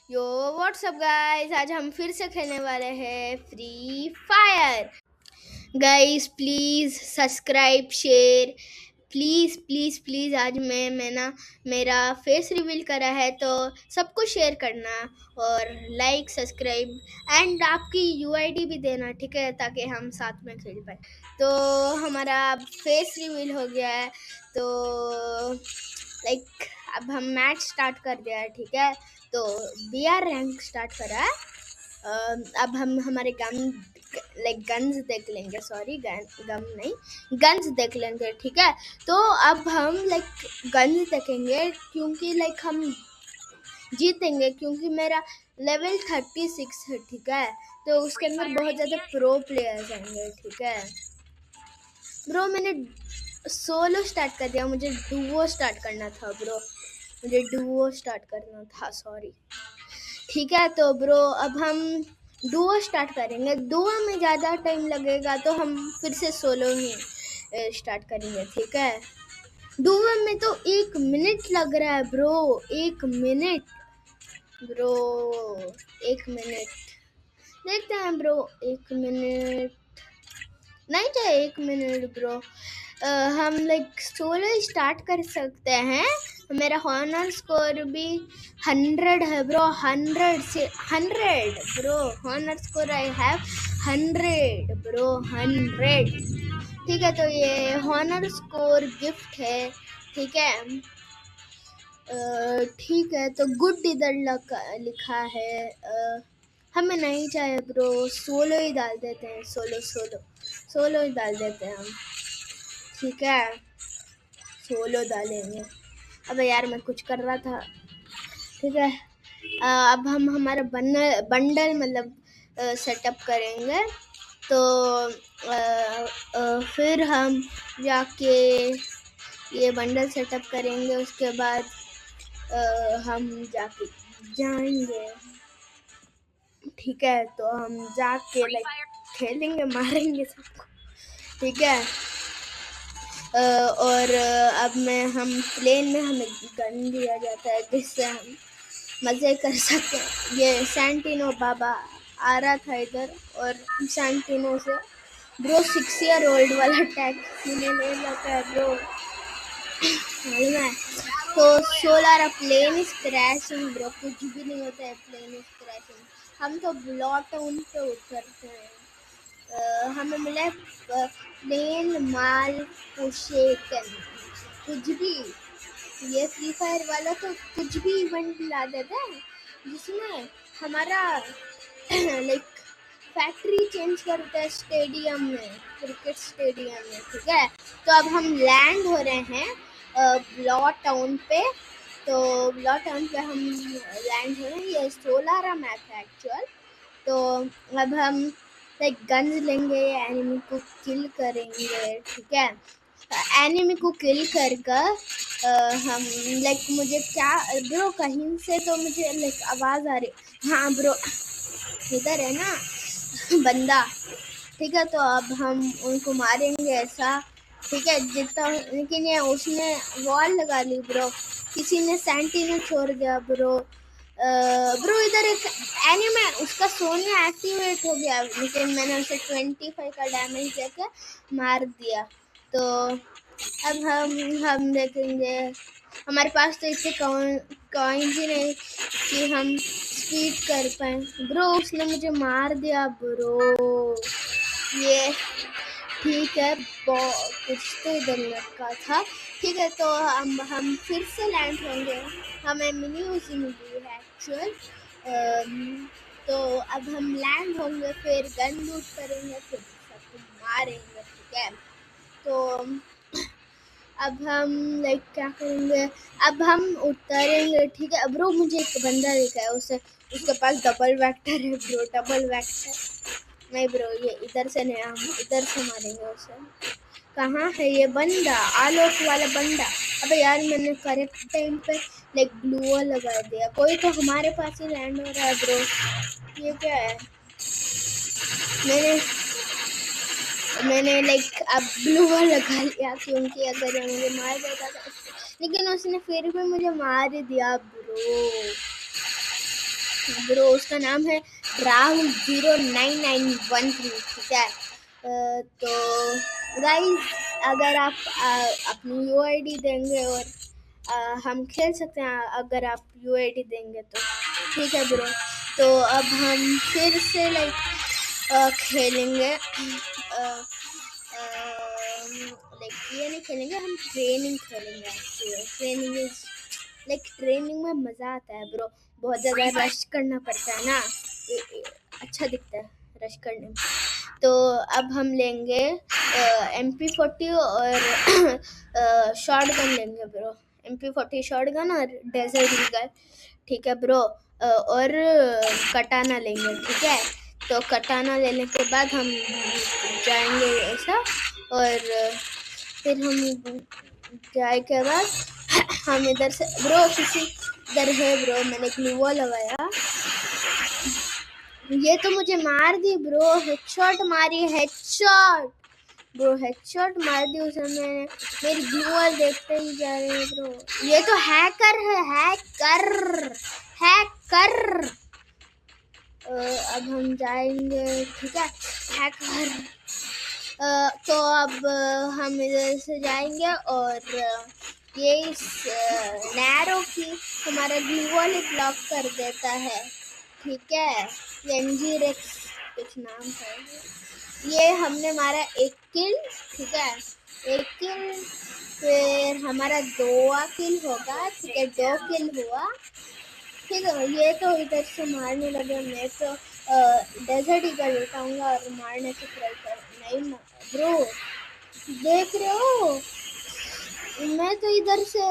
यो WhatsApp guys, आज हम फिर से खेलने वाले हैं free fire. Guys please subscribe share, please please please. आज मैं ना मेरा फेस रिवील करा है, तो सबको शेयर करना और लाइक सब्सक्राइब एंड आपकी यूआईडी भी देना, ठीक है, ताकि हम साथ में खेल पाए। तो हमारा फेस रिवील हो गया है, तो लाइक अब हम मैच स्टार्ट कर दिया है, ठीक है। तो बीआर रैंक स्टार्ट करा है। अब हम हमारे गन्स देख लेंगे, सॉरी गम नहीं गन्स देख लेंगे, ठीक है। तो अब हम गन्स देखेंगे क्योंकि हम जीतेंगे, क्योंकि मेरा लेवल 36 है, ठीक है। तो उसके अंदर बहुत ज़्यादा प्रो प्लेयर्स आएंगे, ठीक है ब्रो। मैंने सोलो स्टार्ट कर दिया, मुझे डुओ स्टार्ट करना था ब्रो, सॉरी, ठीक है। तो ब्रो अब हम डुओ स्टार्ट करेंगे। डुओ में ज़्यादा टाइम लगेगा, तो हम फिर से सोलो ही स्टार्ट करेंगे, ठीक है। डुओ में तो 1 मिनट लग रहा है ब्रो, 1 मिनट ब्रो, 1 मिनट देखते हैं ब्रो। 1 मिनट नहीं चाहिए, 1 मिनट ब्रो। हम सोलो स्टार्ट कर सकते हैं। मेरा हॉनर स्कोर भी 100 है ब्रो, 100 से 100 bro. Honour score I have 100 bro, 100, ठीक है। तो ये हॉनर स्कोर गिफ्ट है, ठीक है। ठीक है, तो गुड इधर लिखा है। हमें नहीं चाहिए ब्रो, सोलो ही डाल देते हैं, सोलो ही डाल देते हैं हम, ठीक है। सोलो डालेंगे। अबे यार मैं कुछ कर रहा था, ठीक है। अब हम हमारा बंडल मतलब सेटअप करेंगे। तो फिर हम जाके ये बंडल सेटअप करेंगे, उसके बाद हम जाके जाएंगे, ठीक है। तो हम जाके खेलेंगे, मारेंगे सबको, ठीक है। और अब हम प्लेन में हमें गन दिया जाता है, जिससे हम मज़े कर सकते हैं। ये सैंटिनो बाबा आ रहा था इधर, और सैंटिनो से ब्रो 6 ईयर ओल्ड वाला टैग सीने ले जाता है ब्रो, मालूम है। तो solar plane is crashing bro, कुछ भी नहीं होता है, प्लेन इज क्रैशिंग। हम तो ब्लॉट टाउन पे उतरते हैं। हमें मिला प्लेन माल पोशेकन, कुछ भी। ये फ्री फायर वाला तो कुछ भी इवेंट ला देता है, जिसमें हमारा फैक्ट्री चेंज करता है स्टेडियम में, क्रिकेट स्टेडियम में, ठीक है। तो अब हम लैंड हो रहे हैं ब्लॉट टाउन पे। तो ब्लॉट टाउन पे हम लैंड हो रहे हैं। ये 16 मैप है एक्चुअल। तो अब हम गन्स लेंगे, एनिमी को किल करेंगे, ठीक है। एनिमी को किल कर हम मुझे क्या ब्रो, कहीं से तो मुझे आवाज़ आ रही। हाँ ब्रो, इधर है ना बंदा, ठीक है। तो अब हम उनको मारेंगे ऐसा, ठीक है, जितना। लेकिन ये उसने वॉल लगा ली ब्रो, किसी ने सैंटिनो छोड़ दिया ब्रो। ब्रो इधर एक एनिमी, उसका सोनिया एक्टिवेट हो गया, लेकिन मैंने उसे 25 का डैमेज देके मार दिया। तो अब हम देखेंगे, हमारे पास तो इतने कॉइन्स ही नहीं कि हम स्पीड कर पाए ब्रो। उसने मुझे मार दिया ब्रो, ये ठीक है। कुछ तो इधर लटका था, ठीक है। तो हम फिर से लैंड होंगे, हमें मिनी उसी मिली है एक्चुअल। तो अब हम लैंड होंगे, फिर गन लूट करेंगे, फिर सबको मारेंगे, ठीक है। तो अब हम क्या करेंगे, अब हम उतरेंगे, ठीक है। ब्रो मुझे एक बंदा दिखा है, उसके पास डबल वेक्टर है ब्रो, डबल वेक्टर नहीं ब्रो, ये इधर से नहीं, हम इधर से मारेंगे उसे। कहाँ है ये बंदा, आलोक वाला बंदा? अबे यार मैंने करेक्ट टाइम पे ग्लूअर लगा दिया। कोई तो हमारे पास ही लैंड हो रहा है ब्रो, ये क्या है? मैंने अब ग्लूअर लगा लिया, क्योंकि अगर ये मुझे मार देता था, लेकिन उसने फिर भी मुझे मार दिया ब्रो। ब्रो उसका नाम है राहुल 0991 ठीक है। तो गाइस अगर आप अपनी यूआईडी देंगे और हम खेल सकते हैं अगर आप यूआईडी देंगे तो ठीक है ब्रो। तो अब हम फिर से खेलेंगे लाइक ये नहीं खेलेंगे, हम ट्रेनिंग खेलेंगे। ट्रेनिंग इज लाइक ट्रेनिंग में मज़ा आता है ब्रो, बहुत ज़्यादा रश करना पड़ता है ना, अच्छा दिखता है रश करने में। तो अब हम लेंगे MP40 और शॉर्ट गन लेंगे ब्रो, MP40 शॉर्ट गन और डेजर्ट ईगल ठीक है ब्रो, और कटाना लेंगे ठीक है। तो कटाना लेने के बाद हम जाएंगे ऐसा, और फिर हम जाए के बाद हम इधर से ब्रो किसी इधर है ब्रो, मैंने ग्लू वॉल लगाया, ये तो मुझे मार दी ब्रो, हेडशॉट मारी, हेडशॉट ब्रो, हेडशॉट मार दी उसने, मैंने मेरी ग्लू वॉल देखते ही जा रहे हैं ब्रो, ये तो हैकर है, हैकर हैकर। अब हम जाएंगे ठीक है, हैकर। तो अब हम इधर से जाएंगे और ये इस नैरो की हमारा ग्लू वॉल ब्लॉक कर देता है ठीक है। एनजी रेक्स कुछ नाम है, ये हमने मारा एक किल ठीक है, एक किल, फिर हमारा 2 किल होगा ठीक है, 2 किल हुआ ठीक है। ये तो इधर से मारने लगे, मैं तो डेजर्ट ईगल उठाऊंगा और मारने की ट्राई कर, नहीं ब्रो देख रहे हो, मैं तो इधर से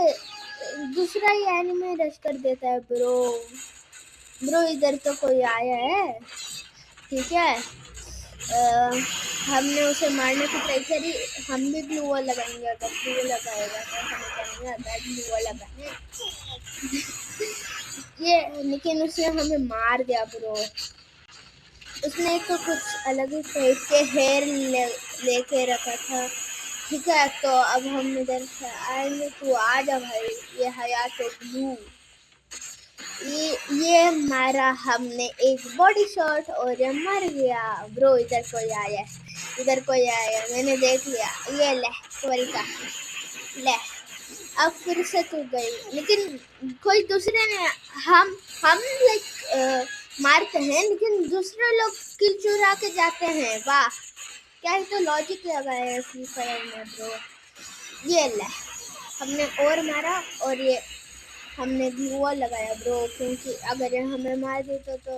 दूसरा ही एनिमी रश कर देता है ब्रो। ब्रो इधर तो कोई आया है ठीक है, हमने उसे मारने की ट्राई करी, हम भी ग्लू वॉल लगाएंगे, अगर ग्लू वॉल लगाएगा तो हमें करने आता है ग्लू वॉल लगाने ये, लेकिन उसने हमें मार दिया ब्रो, उसने एक तो कुछ अलग ही टाइप के हेयर लेके रखा था ठीक है। तो अब हम इधर से आएंगे, तू आ जा भाई, ये हयात ब्लू, ये मारा हमने एक बॉडी शॉट और ये मर गया ब्रो। इधर कोई आया, इधर कोई आया, मैंने देख लिया, ये ले का ले, अब फिर से तू गई, लेकिन कोई दूसरे ने हम लाइक मारते हैं लेकिन दूसरे लोग किल चुरा के जाते हैं, वाह क्या ही तो लॉजिक लगाया है फ्री फायर में ब्रो। ये ले हमने और मारा और ये हमने ग्लू वॉल लगाया ब्रो, क्योंकि अगर ये हमें मार दे तो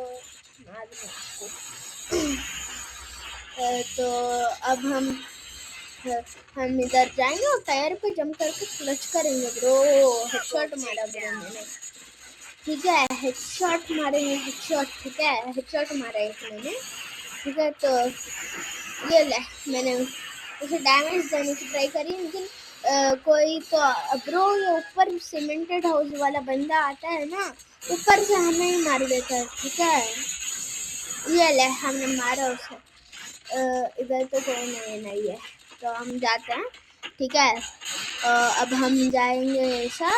मार दे। तो अब हम इधर जाएंगे और टायर पे जंप करके क्लच करेंगे ब्रो, हेडशॉट मारा ब्रो मैंने ठीक है, हेडशॉट मारेंगे, हेडशॉट ठीक है, हेडशॉट मारा एक मैंने ठीक है। तो ये ले मैंने उसे डैमेज देने की ट्राई करी, लेकिन कोई तो ब्रो ये ऊपर सीमेंटेड हाउस वाला बंदा आता है ना, ऊपर से हमें ही मार देता है ठीक है। ये ले हमने मारा उसे, इधर तो कोई नहीं है, तो हम जाते हैं ठीक है। अब हम जाएंगे ऐसा,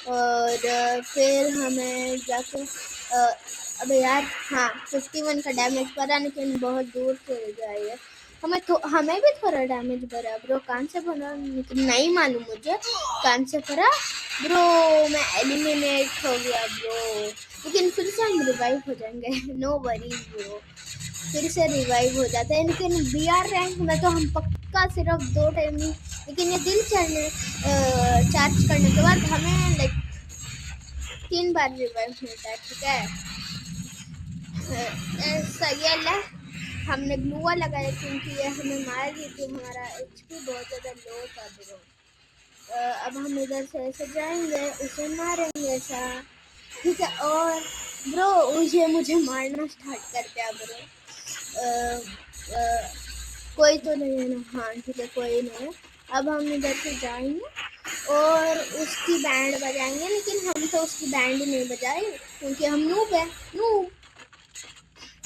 और फिर हमें जाके अबे यार हाँ 51 का डैमेज पड़ा, लेकिन बहुत दूर से जाए, हमें भी थोड़ा डैमेज पड़ा ब्रो, कान से पड़ा नहीं मालूम मुझे, कान से पड़ा ब्रो, मैं एलिमिनेट हो गया ब्रो, लेकिन फिर से हम रिवाइव हो जाएंगे नो वरीज ब्रो, फिर से रिवाइव हो जाता है, लेकिन BR रैंक में तो हम पक्का सिर्फ 2 टाइम ही, लेकिन ये दिल चार्ज करने के बाद हमें लाइक 3 बार रिवाइव मिलता है ठीक है। सही है, हमने ग्लू वॉल लगाया क्योंकि ये हमें मार दी थी, हमारा HP बहुत ज़्यादा लो था ब्रो। अब हम इधर से ऐसे जाएंगे, उसे मारेंगे ऐसा ठीक है, और ब्रो मुझे मारना स्टार्ट कर दिया ब्रो, कोई तो नहीं है ना, हाँ ठीक है कोई नहीं है। अब हम इधर से जाएंगे और उसकी बैंड बजाएंगे, लेकिन हम तो उसकी बैंड ही नहीं बजाए क्योंकि हम नूब है, नूब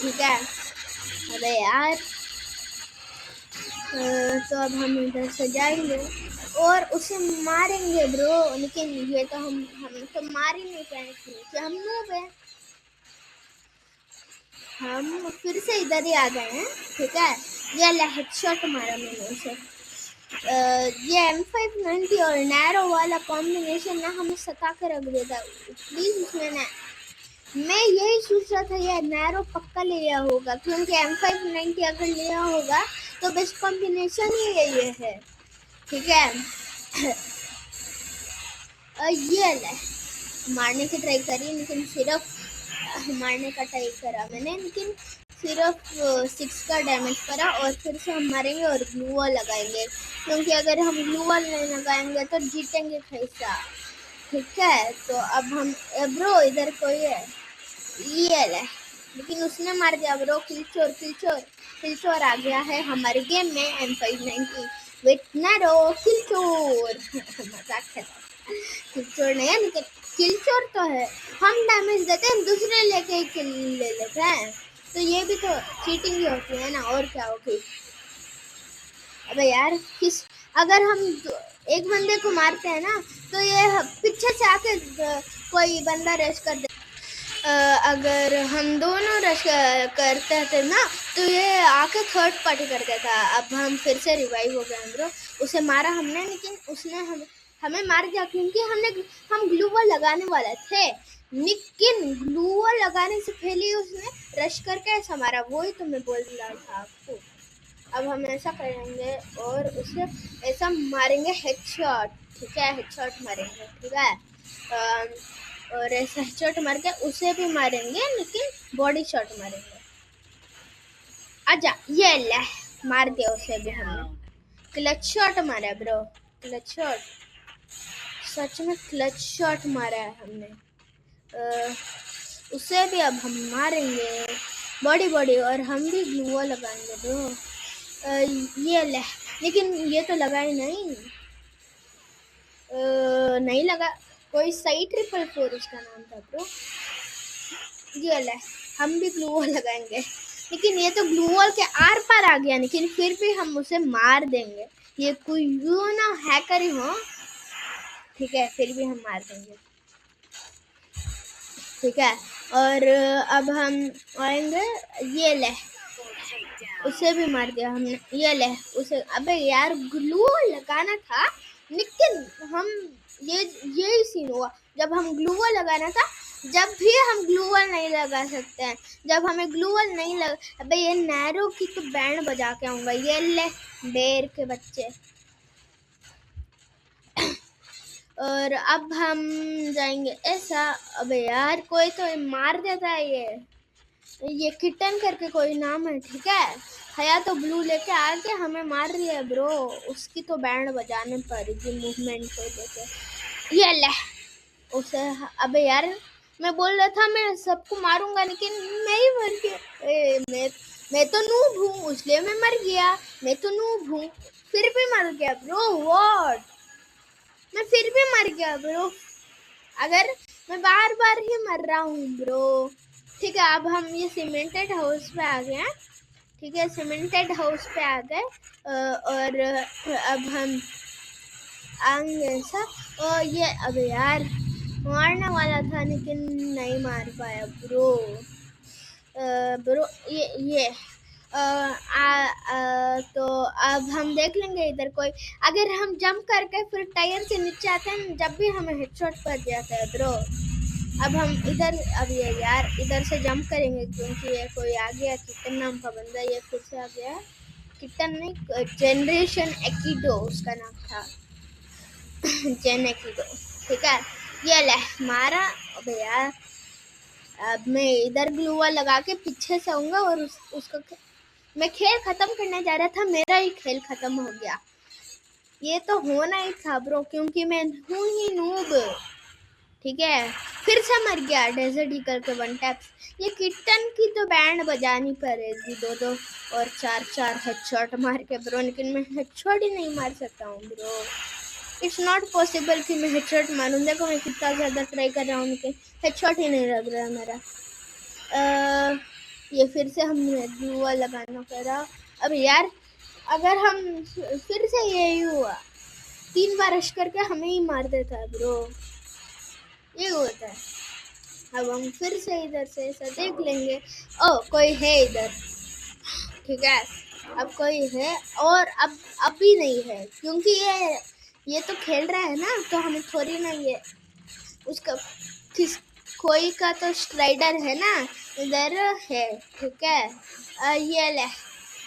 ठीक है। अरे यार तो अब हम इधर से जाएंगे और उसे मारेंगे ब्रो, लेकिन ये तो हम तो मार ही नहीं पाए क्योंकि हम नूब है हम फिर से इधर ही आ गए हैं, ठीक है। ये हेडशॉट मारा मैंने उसे। ये M590 और नैरो वाला कॉम्बिनेशन ना हमें सता कर रख देता। प्लीज उसमें ना, मैं यही सोच रहा था ये नैरो पक्का लिया होगा, क्योंकि M590 अगर लिया होगा तो बेस्ट कॉम्बिनेशन ही ये है, ठीक है। ये ले मारने की ट्राई करी, लेकिन सिर्फ मारने का ट्राई करा मैंने, लेकिन सिर्फ 6 का डैमेज करा। और फिर से हम मारेंगे और ग्लू वॉल लगाएंगे, क्योंकि अगर हम ग्लू वॉल नहीं लगाएंगे तो जीतेंगे कैसा, ठीक है। तो अब हम ब्रो इधर कोई है, ये ले, लेकिन उसने मार दिया ब्रो। किलचोर किलचोर किलचोर आ गया है हमारे गेम में। M590 with narrow किलचोर। मजाक है, किलचोर नहीं है, लेकिन किलचोर तो है। हम डैमेज देते हैं, दूसरे लेके किल ले लेते हैं, तो ये भी तो चीटिंग ही होती है ना, और क्या होगी। अबे यार अगर हम एक बंदे को मारते हैं ना, तो ये पीछे से आके कोई बंदा रश कर दे। अगर हम दोनों रश करते थे ना, तो ये आके थर्ड पार्टी कर देता। अब हम फिर से रिवाइव हो गए ब्रो। उसे मारा हमने, लेकिन उसने हमें मार दिया, क्योंकि हम ग्लू वॉल लगाने वाले थे, लेकिन ग्लू वॉल लगाने से पहले ही उसने रश करके ऐसा मारा। वही तो मैं बोल रहा था आपको। अब हम ऐसा करेंगे और उसे ऐसा मारेंगे हेडशॉट, ठीक है। हेडशॉट मारेंगे, ठीक है। और ऐसा हेडशॉट मार के उसे भी मारेंगे, लेकिन बॉडी शॉट मारेंगे। आजा, ये ले, मार दिया उसे भी हमने। क्लच शॉट मारा ब्रो, क्लच शॉट, सच में क्लच शॉट मारा है हमने। उसे भी अब हम मारेंगे बॉडी, और हम भी ग्लू वॉल लगाएंगे ब्रो। ये ले, लेकिन ये तो लगा ही नहीं। नहीं लगा, कोई सही 444 उसका नाम था ब्रो। ये ले, हम भी ग्लू वॉल लगाएंगे, लेकिन ये तो ग्लू वॉल के आर पार आ गया, लेकिन फिर भी हम उसे मार देंगे। ये कोई यूं ना हैकर ही हो, ठीक है, फिर भी हम मार देंगे, ठीक है। और अब हम आएंगे, ये ले, उसे भी मार दिया हमने। ये ले उसे, अबे यार ग्लू लगाना था, लेकिन हम ये सीन हुआ जब हम ग्लू वॉल लगाना था। जब भी हम ग्लू वॉल नहीं लगा सकते हैं, जब हमें ग्लू वॉल नहीं लगा। अबे ये नैरो की तो बैंड बजा के आऊंगा। ये ले बेर के बच्चे। और अब हम जाएंगे ऐसा। अबे यार कोई तो मार देता है। ये किटन करके कोई नाम है, ठीक है। हया तो ब्लू लेके आके हमें मार रही है ब्रो। उसकी तो बैंड बजाने पड़ेगी मूवमेंट को लेके। ये ले उसे। अबे यार मैं बोल रहा था मैं सबको मारूंगा, लेकिन मैं ही मर गया। मैं तो नूब हूँ, इसलिए मैं मर गया। मैं तो नूब हूँ, फिर भी मर गया ब्रो। व्हाट, मैं फिर भी मर गया ब्रो। अगर मैं बार बार ही मर रहा हूँ ब्रो, ठीक है। अब हम ये सीमेंटेड हाउस पे आ गए हैं, ठीक है। सीमेंटेड हाउस पे आ गए, और अब हम आएंगे ऐसा। और ये अब यार मारने वाला था, लेकिन नहीं मार पाया ब्रो। ब्रो ये तो अब हम देख लेंगे इधर कोई। अगर हम जंप करके फिर टायर से नीचे आते हैं, जब भी हमें हेडशॉट पड़ जाता है ब्रो। अब हम इधर, अब ये यार इधर से जंप करेंगे, क्योंकि ये कोई आ गया। किटन नाम का बंदा ये फिर से आ गया। किटन नहीं, जनरेशन एक्डो उसका नाम था। जेन एक्डो, ठीक है। ये ले मारा। अब यार अब मैं इधर ग्लू वॉल लगा के पीछे से आऊंगा और उसको मैं खेल खत्म करने जा रहा था, मेरा ही खेल खत्म हो गया। ये तो होना ही था ब्रो, क्योंकि मैं हूँ ही नूब, ठीक है। फिर से मर गया डेजर्ट ईगल के 1 टैप। ये किटन की तो बैंड बजानी पड़ेगी 2-2 और 4-4 हेडशॉट मार के ब्रो, लेकिन मैं हेडशॉट ही नहीं मार सकता हूँ ब्रो। इट्स नॉट पॉसिबल कि मैं हेडशॉट मारूं। देखो मैं कितना ज़्यादा ट्राई कर रहा हूँ, लेकिन हेडशॉट ही नहीं लग रहा है मेरा। ये फिर से हमने ग्लू वॉल लगाना पड़ा। अब यार अगर हम फिर से यही हुआ, 3 बार रश करके हमें ही मार देता है ब्रो। ये होता है। अब हम फिर से इधर से ऐसा देख लेंगे। ओ कोई है इधर, ठीक है। अब कोई है और अब अभी नहीं है, क्योंकि ये तो खेल रहा है ना, तो हमें थोड़ी ना ये उसका किस कोई का तो स्ट्राइडर है ना इधर है, ठीक है। ये ले,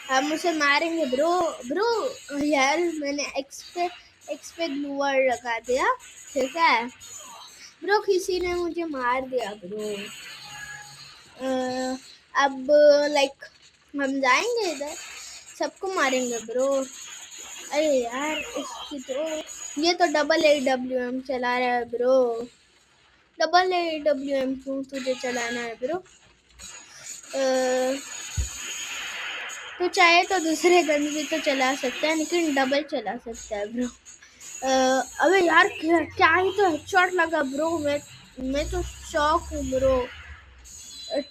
हम उसे मारेंगे ब्रो। ब्रो यार मैंने एक्स पे ग्लू वर्ड लगा दिया, ठीक है ब्रो, किसी ने मुझे मार दिया ब्रो। अब लाइक हम जाएंगे इधर, सबको मारेंगे ब्रो। अरे यार इसकी तो, ये तो डबल AWM चला रहा है ब्रो। डबल AWM क्यों तुझे चलाना है ब्रो? तो चाहे तो दूसरे गन भी तो चला सकता है, लेकिन डबल चला सकता है ब्रो। अबे यार क्या ही तो हेडशॉट लगा ब्रो। मैं तो शॉक हूँ ब्रो।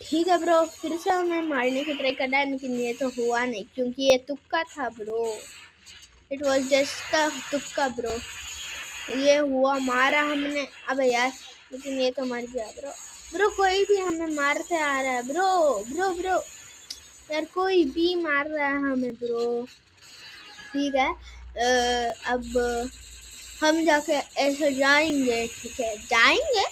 ठीक है ब्रो, फिर से हमें मारने की ट्राई करना है, लेकिन ये तो हुआ नहीं, क्योंकि ये तुक्का था bro. It was just a तुक्का ब्रो। ये हुआ, मारा हमने। अबे यार लेकिन ये तो मर गया ब्रो। ब्रो कोई भी हमें मारते आ रहा है ब्रो। ब्रो ब्रो यार कोई भी मार रहा है हमें ब्रो। ठीक है, अब हम जाके ऐसे जाएंगे, ठीक है जाएंगे,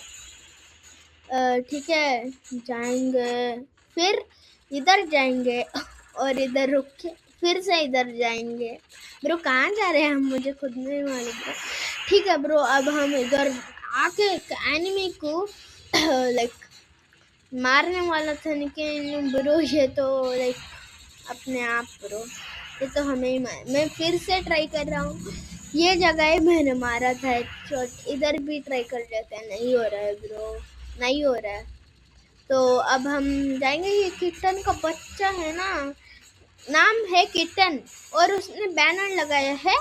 ठीक है जाएंगे, फिर इधर जाएंगे और इधर रुक के फिर से इधर जाएंगे। ब्रो कहाँ जा रहे हैं हम, मुझे खुद नहीं मालूम था। ठीक है ब्रो, अब हम इधर आके एक एनिमी को लाइक मारने वाला था, लेकिन ब्रो ये तो लाइक अपने आप ब्रो, ये तो हमें ही मैं फिर से ट्राई कर रहा हूँ। ये जगह मैंने मारा था एक शॉट, इधर भी ट्राई कर लेते हैं। नहीं हो रहा है ब्रो, नहीं हो रहा है। तो अब हम जाएंगे, ये किटन का बच्चा है ना, नाम है किटन, और उसने बैनर लगाया है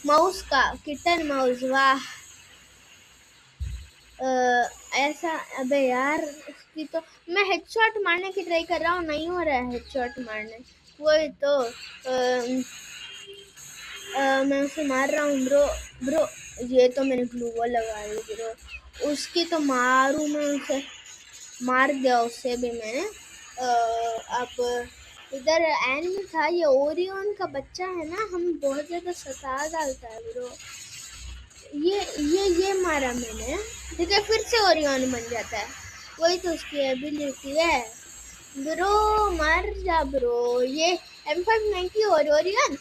माउस का, किटन माउस। वाह ऐसा। अबे यार उसकी तो मैं हेडशॉट मारने की ट्राई कर रहा हूँ, नहीं हो रहा है हेडशॉट मारने। वही तो मैं उसे मार रहा हूँ ब्रो। ब्रो ये तो मैंने ग्लू वॉल लगा ली ब्रो, उसकी तो मारूँ मैं उसे, मार दिया उसे भी मैंने। अब इधर एनिमी था, ये ओरियन का बच्चा है ना, हम बहुत ज़्यादा सता डालता है ब्रो। ये मारा मैंने, ठीक है फिर से ओरियन बन जाता है, वही तो उसकी एबिलिटी है ब्रो। मर जा ब्रो। ये M590 और ओरियन,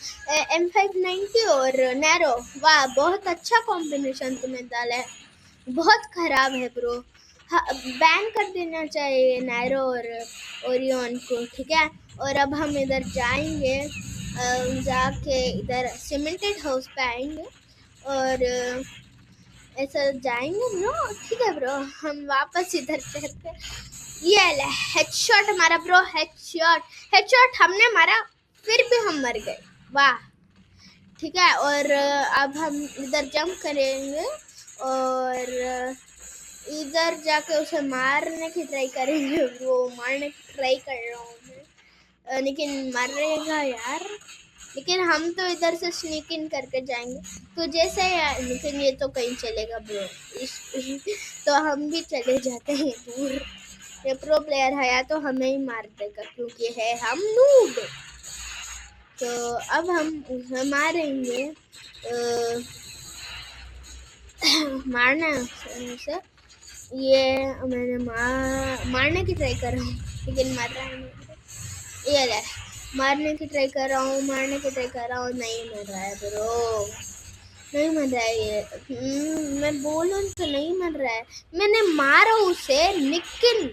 M590 और नैरो, वाह बहुत अच्छा कॉम्बिनेशन तुमने डाला है, बहुत खराब है ब्रो। बैन कर देना चाहिए नैरो और ओरियन को, ठीक है। और अब हम इधर जाएंगे, जाके इधर सीमेंटेड हाउस पे आएंगे और ऐसा जाएंगे ब्रो, ठीक है ब्रो। हम वापस इधर चलते, ये ले हेडशॉट मारा ब्रो, हेडशॉट हमने मारा, फिर भी हम मर गए, वाह ठीक है। और अब हम इधर जंप करेंगे और इधर जाके उसे मारने की ट्राई करेंगे। वो मारने की ट्राई कर रहा हूँ मैं, लेकिन मरेगा यार। लेकिन हम तो इधर से स्नीक इन करके जाएंगे, तो जैसे यार, लेकिन ये तो कहीं चलेगा ब्रो। तो हम भी चले जाते हैं दूर। ये प्रो प्लेयर है या तो हमें ही मार देगा, क्योंकि है हम नूब। तो अब हम उसे मारेंगे, मारना है उसे। ये मैंने मारने की ट्राई कर रहा हूँ, लेकिन मार रहा है नहीं। ये ले, मारने की ट्राई कर रहा हूँ, मारने की ट्राई कर रहा हूँ, नहीं मर रहा है ब्रो, नहीं मर रहा है ये। मैं बोलूँ तो नहीं मर रहा है, मैंने मारा उसे, लेकिन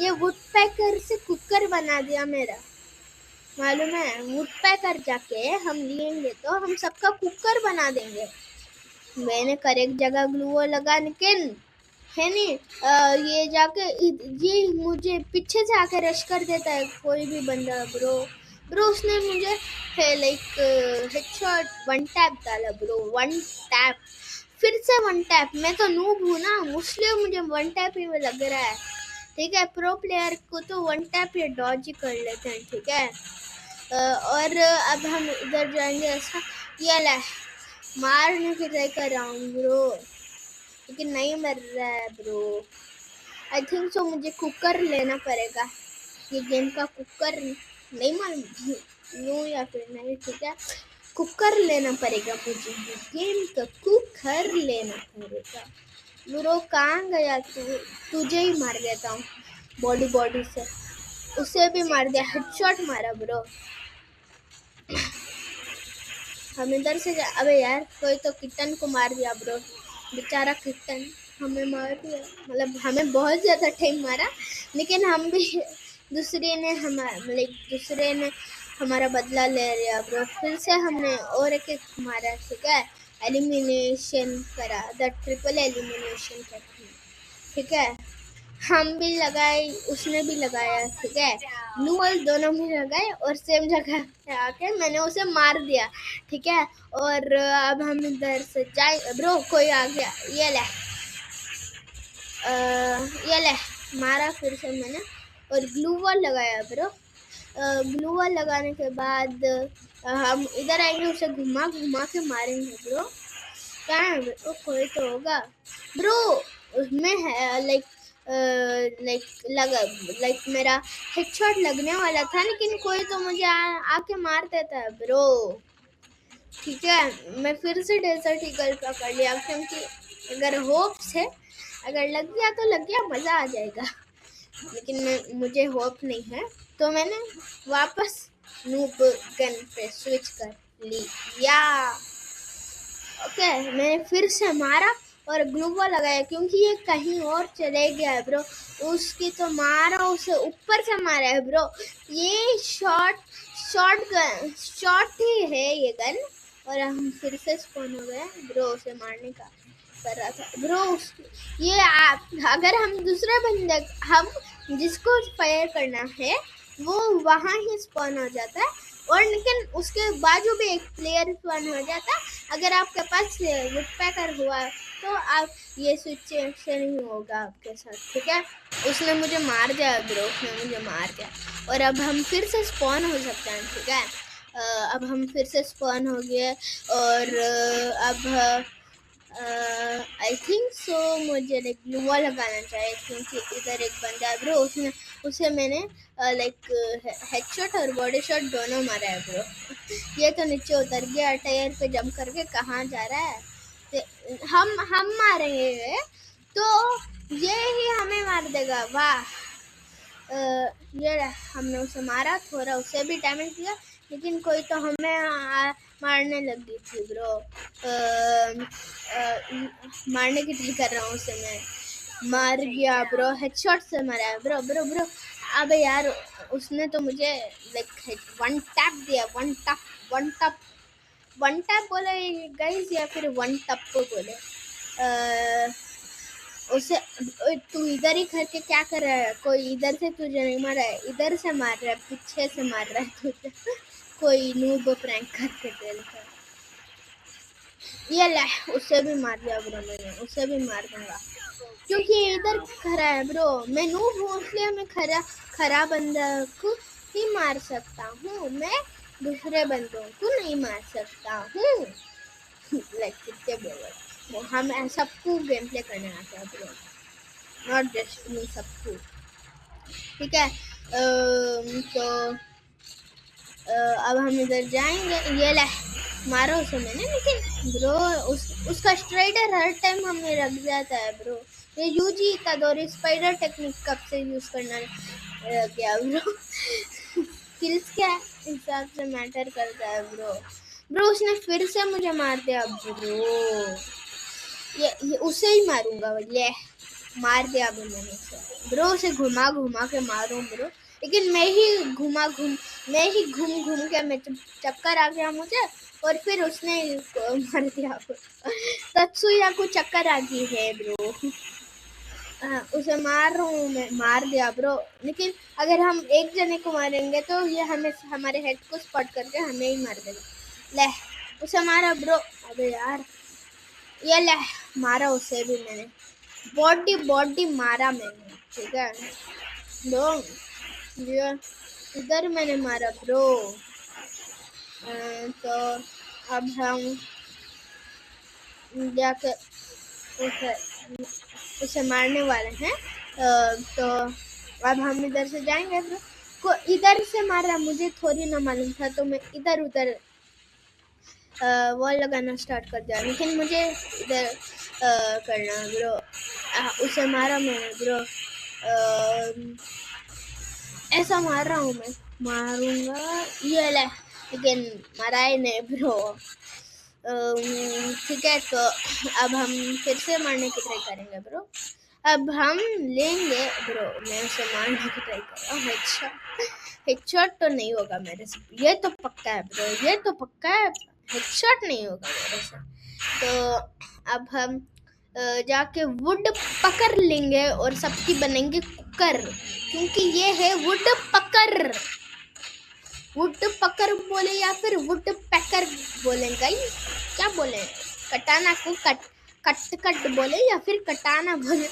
ये वुडपैकर से कुकर बना दिया मेरा, मालूम है। वुडपैकर जाके हम लेंगे तो हम सबका कुकर बना देंगे। मैंने करेक्ट जगह ग्लू लगा, लेकिन है नहीं, ये जाके ये मुझे पीछे से आके रश कर देता है कोई भी बंदा ब्रो उसने मुझे लाइक हेडशॉट वन टैप डाला ब्रो, वन टैप, फिर से वन टैप। मैं तो नूब हूँ ना, इसलिए मुझे वन टैप ही लग रहा है, ठीक है। प्रो प्लेयर को तो वन टैप या डॉज ही कर लेते हैं, ठीक है। और अब हम इधर जाएंगे, ऐसा ये ले मारने की ट्राई कर रहा हूँ ब्रो, लेकिन नहीं मर रहा है ब्रो। आई थिंक सो मुझे कुकर लेना पड़ेगा। ये गेम का कुकर नहीं मालूम नो या फिर नहीं, ठीक है। कुकर लेना पड़ेगा मुझे, ये गेम का कुकर लेना पड़ेगा। ब्रो कहाँ गया तू? तुझे ही मार देता हूँ बॉडी से। उसे भी मार दिया, हेडशॉट मारा ब्रो। हम इधर से अबे यार कोई तो किटन को मार दिया ब्रो, बेचारा किटन हमें मार दिया। मतलब हमें बहुत ज़्यादा टाइम मारा, लेकिन हम भी दूसरे ने हमारा बदला ले लिया ब्रो। फिर से हमने और एक मारा, ठीक है। एलिमिनेशन करा, द ट्रिपल एलिमिनेशन करा, ठीक है। हम भी लगाए, उसने भी लगाया, ठीक है। ब्लू वॉल दोनों में लगाए और सेम जगह पे आके मैंने उसे मार दिया, ठीक है। और अब हम इधर से जाए ब्रो, कोई आ गया, ये ले मारा फिर से मैंने और ग्लू वॉल लगाया ब्रो। ग्लू वॉल लगाने के बाद हम इधर आएंगे, उसे घुमा घुमा के मारेंगे ब्रो। क्या है ब्रो? कोई तो होगा ब्रो, उसमें है लाइक मेरा हेडशॉट लगने वाला था, लेकिन कोई तो मुझे आके मार देता है ब्रो, ठीक है। मैं फिर से डेजर्ट ईगल पकड़ लिया, क्योंकि अगर होप्स है, अगर लग गया तो लग गया, मज़ा आ जाएगा। लेकिन मुझे होप नहीं है, तो मैंने वापस नूब गन पे स्विच कर लिया। ओके, मैंने फिर से मारा और ग्लूवा लगाया, क्योंकि ये कहीं और चले गया है ब्रो। उसकी तो मारा, उसे ऊपर से मारा है ब्रो। ये शॉर्ट ही है ये गन, और हम फिर से स्पॉन हो गए ब्रो। उसे मारने का कर रहा था ब्रो। ये अगर हम दूसरे बंदे, हम जिसको फायर करना है वो वहाँ ही स्पॉन हो जाता है, और लेकिन उसके बाजू भी एक प्लेयर स्पॉन हो जाता है। अगर आपके पास वुडपैकर हुआ तो आप ये सिचुएशन ही होगा आपके साथ, ठीक है। उसने मुझे मार दिया ब्रो, उसने मुझे मार दिया, और अब हम फिर से स्पॉन हो सकते हैं, ठीक है। अब हम फिर से स्पॉन हो गए, और अब आई थिंक सो मुझे लाइक ग्लूवा लगाना चाहिए, क्योंकि इधर एक बंदा है ब्रो, उसे मैंने लाइक हेडशॉट और बॉडी शॉट दोनों मारा है ब्रो। ये तो नीचे उतर गया, टायर पे जंप करके कहाँ जा रहा है। तो हम मारेंगे तो ये ही हमें मार देगा। वाह, ये हमने उसे मारा, थोड़ा उसे भी डैमेज दिया, लेकिन कोई तो हमें मारने लगी थी ब्रो। मारने की ट्राई कर रहा हूँ उसे, मैं मार गया ब्रो, हेडशॉट से मारा है ब्रो। ब्रो अबे यार, उसने तो मुझे लाइक वन टैप दिया, वन टैप बोले गाइस, या फिर वन टप को बोले। उसे तू इधर ही करके क्या कर रहा है? कोई इधर से तुझे नहीं मार रहा है, इधर से मार रहा है, पीछे से मार रहा है तुझे। कोई नूब प्रैंक करके खेलता। ये ले, उसे भी मार दिया ब्रो मैंने, उसे भी मार दूंगा, क्योंकि इधर खड़ा है ब्रो। मैं नूब हूँ, इसलिए मैं खरा बंदा को ही मार सकता हूँ, मैं दूसरे बंदों को नहीं मार सकता हूँ। लाइक कितने बोले, हम सबको गेम प्ले करने आते हैं ब्रो, नॉट जस्ट मी, सबको, ठीक है। तो अब हम इधर जाएंगे। ये ले, मारो उसे मैंने, लेकिन ब्रो उसका स्ट्राइडर हर टाइम हमें रख जाता है ब्रो। ये यूज ही तदोरी स्पाइडर टेक्निक कब से यूज करना गया ब्रो। स्किल्स के हिसाब से मैटर करता है ब्रो। उसने फिर से मुझे मार दिया ब्रो। ये उसे ही मारूंगा, ये मार दिया अभी मैंने उसे ब्रो। उसे घुमा घुमा के मारूं ब्रो, लेकिन मैं ही घूम घूम के मैं चक्कर आ गया मुझे, और फिर उसने मार दिया। तत्सुया को चक्कर आ गई है ब्रो। उसे मार रहा हूँ मैं, मार दिया ब्रो। लेकिन अगर हम एक जने को मारेंगे तो ये हमें हमारे हेड को स्पॉट करके हमें ही मार देगा। ले, उसे मारा ब्रो। अबे यार, ये ले, मारा उसे भी मैंने, बॉडी मारा मैंने, ठीक है ब्रो। ये इधर मैंने मारा ब्रो। तो अब हम जाकर उसे मारने वाले हैं। तो अब हम इधर से जाएंगे ब्रो। को इधर से मारा मुझे थोड़ी ना मालूम था, तो मैं इधर उधर वॉल लगाना स्टार्ट कर दिया, लेकिन मुझे इधर करना ब्रो। उसे मारा मैंने ब्रो। ऐसा मार रहा हूँ मैं, मारूंगा ये ले, लेकिन मारा ही नहीं ब्रो। ठीक है, तो अब हम फिर से मारने की ट्राई करेंगे ब्रो। अब हम लेंगे ब्रो, मैं उसे मारने की ट्राई कर रहा हूँ। हेडशॉट तो नहीं होगा मेरे से, ये तो पक्का है ब्रो, ये तो पक्का है, हेडशॉट नहीं होगा मेरे से। तो अब हम जाके वुड पकड़ लेंगे और सबकी बनेंगे कुकर, क्योंकि ये है वुड पकड़। वुड पकड़ बोले या फिर वुड पैकर बोलेंगे, क्या बोले, कटाना को कट बोले या फिर कटाना बोले।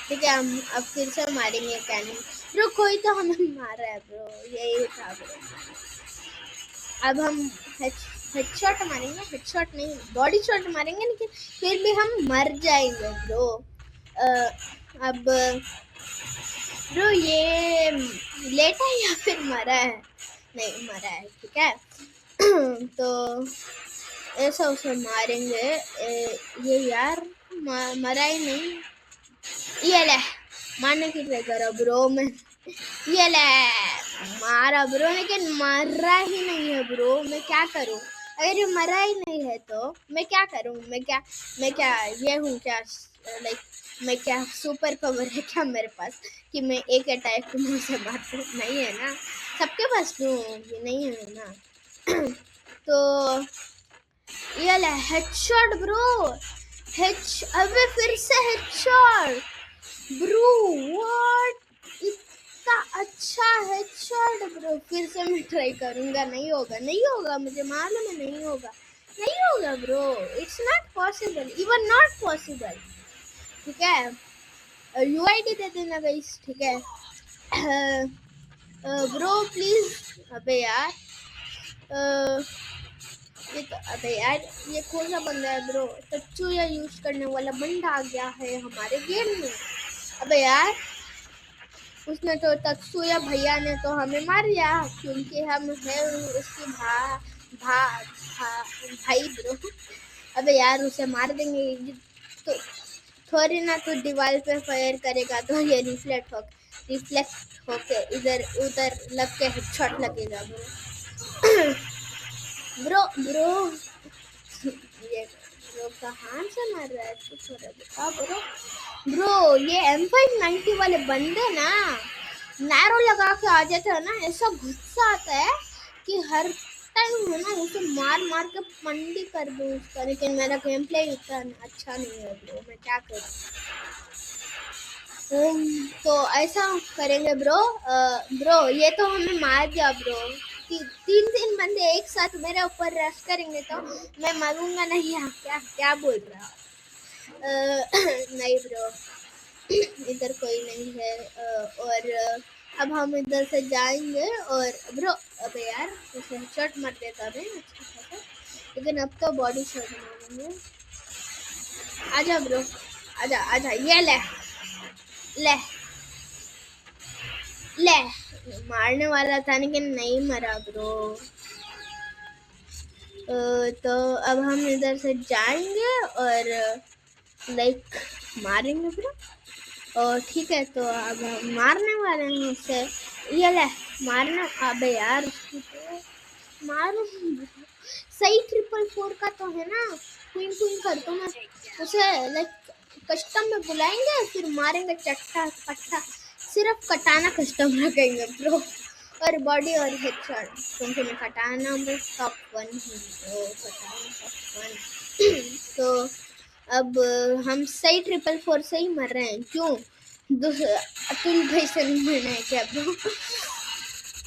ठीक है, हम अब फिर से मारेंगे कैनिंग ब्रो। कोई तो हमें मार रहा है ब्रो, यही था ब्रो। अब हम हेडशॉट मारेंगे, हेडशॉट नहीं बॉडी शॉट मारेंगे, लेकिन फिर भी हम मर जाएंगे ब्रो। अब ब्रो ये लेटा है या फिर मरा है? नहीं मरा है, ठीक है। तो ऐसा उसे मारेंगे। ये यार मरा ही नहीं, ये ले मारने की ट्राई करो ब्रो। मैं ये ले मारा ब्रो, लेकिन मरा ही नहीं है ब्रो। मैं क्या करूं? अगर ये मरा ही नहीं है तो मैं क्या करूं? मैं क्या ये हूँ क्या? लाइक मैं क्या सुपर पावर है क्या मेरे पास कि मैं एक अटैक में उसे मार दूं? नहीं है ना, सबके पास क्यों ये नहीं है ना। तो ये ले हेडशॉट ब्रो, अबे फिर से हेडशॉट ब्रो। व्हाट, इतना अच्छा हेडशॉट ब्रो। फिर से मैं ट्राई करूंगा, नहीं होगा, मुझे मालूम है नहीं होगा bro. It's not possible, even not possible. ठीक है, यूआईडी दे देना गाइस, ठीक है ब्रो प्लीज। अबे यार अबे यार ये कौन सा बंदा है ब्रो? तत्सुया यूज करने वाला बंदा आ गया है हमारे गेम में। अबे यार उसने तो तत्सुया भैया ने तो हमें मार दिया, क्योंकि हम है उसकी भाई ब्रो। अबे यार उसे मार देंगे तो थोड़ी ना, तो दीवार पे फायर करेगा तो ये रिफ्लेक्ट होके इधर उधर लग के हेडशॉट लगेगा ब्रो। ये ब्रो कहाँ से मार रहा है तू? थोड़ा बता ब्रो। ये M590 वाले बंदे ना नैरो लगा के आ जाते हैं ना, ऐसा गुस्सा आता है कि हर टाइम है ना उसे मार के पंडी कर दूं उसका। लेकिन मेरा गेम प्ले इतना अच्छा नहीं है ब्रो, मैं क्या करूं? तो ऐसा करेंगे ब्रो। ये तो हमें मार दिया ब्रो। तीन बंदे एक साथ मेरे ऊपर रश करेंगे तो मैं मरूंगा नहीं। क्या बोल रहा? नहीं ब्रो, इधर कोई नहीं है। और अब हम इधर से जाएंगे और ब्रो अबे यार उसे शॉट मार देता मैं अच्छा खासा, लेकिन अब तो बॉडी शॉट मारेंगे। आजा ब्रो, आजा ये ले मारने वाला था लेकिन नहीं मरा ब्रो। तो अब हम इधर से जाएंगे और लाइक मारेंगे ब्रो। और ठीक है, तो अब हम मारने वाले हैं उसे। ये ले मारना। अबे यार तो मारो सही। 444 का तो है ना, क्वीन कर दो ना उसे। लाइक कस्टम में बुलाएंगे फिर मारेंगे चट्टा पट्टा, सिर्फ कटाना कस्टम रखेंगे ब्रो। और बॉडी और हेडशॉट, क्योंकि मैं कटाना में टॉप 1 हूँ तो कटाना टॉप 1। तो अब हम सही 444 से ही मर रहे हैं। क्यों अतुल भाई से नहीं मरना है क्या ब्रो?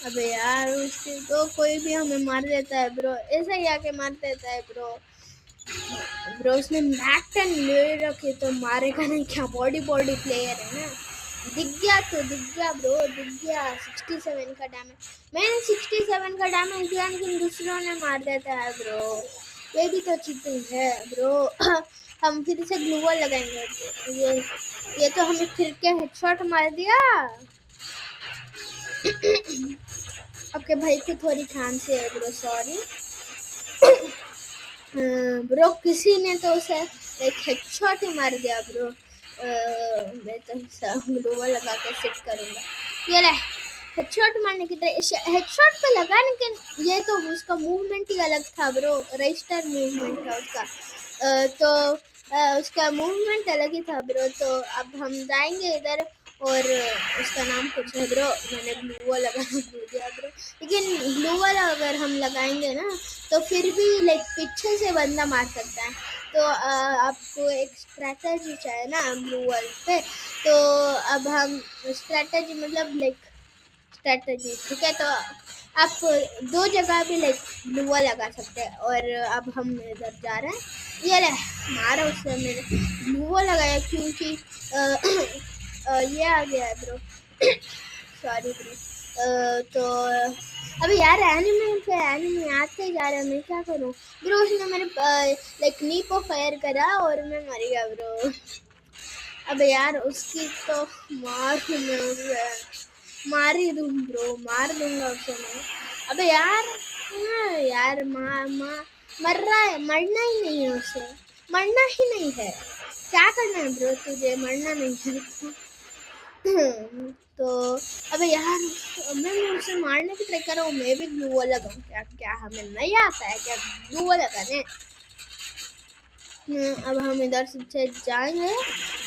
अबे यार उससे तो कोई भी हमें मार देता है ब्रो, ऐसा ही आके मार देता है ब्रो। उसने मैक 10 ले रखे तो मारेगा नहीं क्या? बॉडी प्लेयर है ना। दिख गया ब्रो, दिख गया। 67 का डैमेज, मैंने 67 का डैमेज दिया लेकिन दूसरों ने मार देता है ब्रो। ये भी तो चीटिंग है ब्रो। हम फिर से ग्लू वॉल लगाएंगे। ये तो हमें फिर के हेडशॉट मार दिया। आपके भाई को थोड़ी खांसी है ब्रो, सॉरी ब्रो। किसी ने तो उसे एक हेडशॉट ही मार दिया ब्रो। मैं तो ग्लू वॉल लगा के सेट करूँगा। ये ले हेडशॉट मारने की तरह, हेडशॉट पे लगाने के, ये तो उसका मूवमेंट ही अलग था ब्रो, रजिस्टर मूवमेंट था उसका। तो उसका मूवमेंट अलग ही था ब्रो। तो अब हम जाएंगे इधर, और उसका नाम कुछ है ब्रो, मैंने ग्लू वॉल लगाना भूल गया ब्रो। लेकिन ग्लू वॉल अगर हम लगाएंगे ना तो फिर भी लाइक पीछे से बंदा मार सकता है। तो आपको एक स्ट्रैटेजी चाहिए ना ग्लू वॉल पे। तो अब हम स्ट्रैटेजी मतलब लाइक स्ट्रैटेजी, ठीक है। तो आप दो जगह भी लाइक ग्लू वॉल लगा सकते हैं। और अब हम इधर जा रहे हैं, ये ले मारा उसने, मैंने ग्लू वॉल लगाया क्योंकि ये आ गया है ब्रो, सॉरी ब्रो। तो अबे यार एनिमी आते जा रहे हैं, मैं क्या करूं ब्रो। उसने मेरे लाइक नी को फायर करा और मैं मर गया ब्रो। अबे यार उसकी तो मार ही दूं ब्रो, मार दूंगा उसे मैं। अबे यार मर रहा है, मरना ही नहीं है उसे, मरना ही नहीं है। क्या करना है ब्रो, तुझे मरना नहीं है। तो अबे यार मैं उसे मारने की ट्राई कर रहा हूँ, मैं भी ग्लू वॉल लगाऊं क्या हमें नहीं आता है क्या ग्लू वॉल लगाने। अब हम इधर से जाएंगे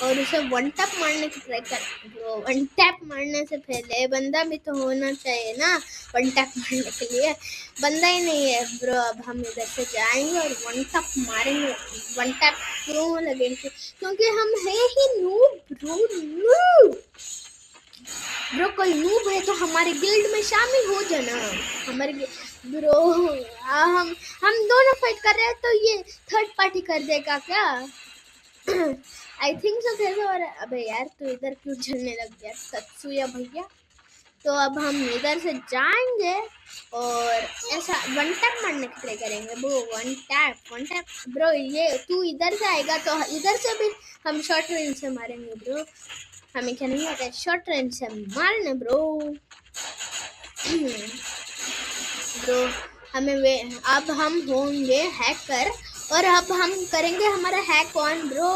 और उसे वन टैप मारने की ट्राई करेंगे ब्रो। वन टैप मारने से पहले बंदा भी तो होना चाहिए ना, वन टैप मारने के लिए बंदा ही नहीं है ब्रो। अब हम इधर से जाएंगे और वन टैप मारेंगे। वन टैप क्यों लगेंगे, क्योंकि हम है ही नूब ब्रो। कोई नूब है तो हमारे गिल्ड में शामिल हो जाना हमारे ब्रो। हम दोनों फाइट कर रहे हैं तो ये थर्ड पार्टी कर देगा क्या? आई थिंक सो कैसे हो रहा है। अबे यार तू इधर क्यों चलने लग गया सत्सुया भैया। तो अब हम इधर से जाएंगे और ऐसा वन टैप मारने की ट्राई करेंगे ब्रो। One tap bro. ये तू इधर से आएगा तो इधर से भी हम शॉर्ट रेंज से मारेंगे ब्रो। हमें क्या नहीं आता है शॉर्ट रेंज से मारने ब्रो। ब्रो अब हम होंगे हैकर और अब हम करेंगे हमारा hack on bro.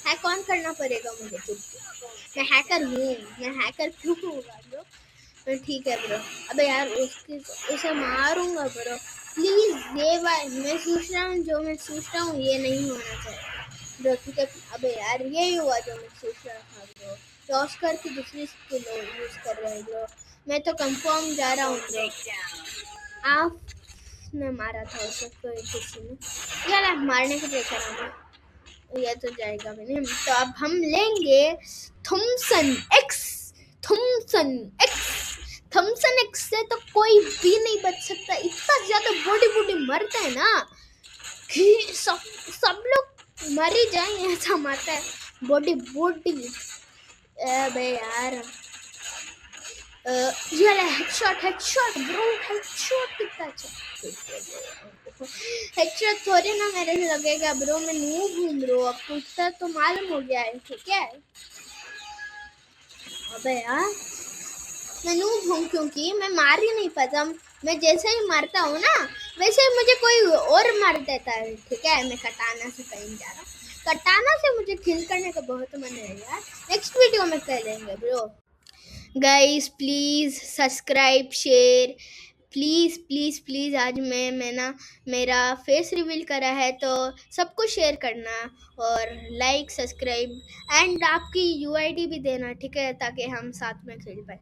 Hack on करना पड़ेगा मुझे खुद को। मैं हैकर हूँ, मैं हैकर क्यों होगा ब्रो। ठीक है ब्रो। अबे यार उसे मारूंगा ब्रो प्लीज। ये मैं सोच रहा हूँ, जो मैं सोच रहा हूँ ये नहीं होना चाहिए ब्रो, ठीक है। अबे यार यही हुआ जो मैं सोच रहा था ब्रो। ऑस्कर की दूसरी स्किल यूज कर रहे हैं ब्रो। मैं तो कंफर्म जा रहा हूँ ब्रो। आपने मारा था उसे कोई किसी ने, यार मारने की ट्राई करा, ये तो जाएगा भी नहीं। तो अब हम लेंगे थॉमसन एक्स। थॉमसन एक्स से तो कोई भी नहीं बच सकता। इतना ज्यादा बॉडी मरता है ना कि सब लोग मर ही जाएंगे, ऐसा मारता है बॉडी। अबे यार ये हेडशॉट ब्रो, हेडशॉट कितना अच्छा। हेडशॉट थोड़ी ना मेरे से लगेगा ब्रो, मैं नूब हूँ ब्रो, अब पूछता तो मालूम हो गया है, ठीक है। अबे यार मैं नूब हूँ क्योंकि मैं मार ही नहीं पाता। मैं जैसे ही मारता हूँ ना वैसे ही मुझे कोई और मार देता है, ठीक है। मैं कटाना से कहीं जा रहा हूँ, कटाना से मुझे किल करने का बहुत मन है यार। नेक्स्ट वीडियो में कर लेंगे bro. Guys please subscribe share please. आज मैंने मेरा फेस रिवील करा है तो सबको शेयर करना और लाइक सब्सक्राइब एंड आपकी UID भी देना, ठीक है, ताकि हम साथ में खेल पाए।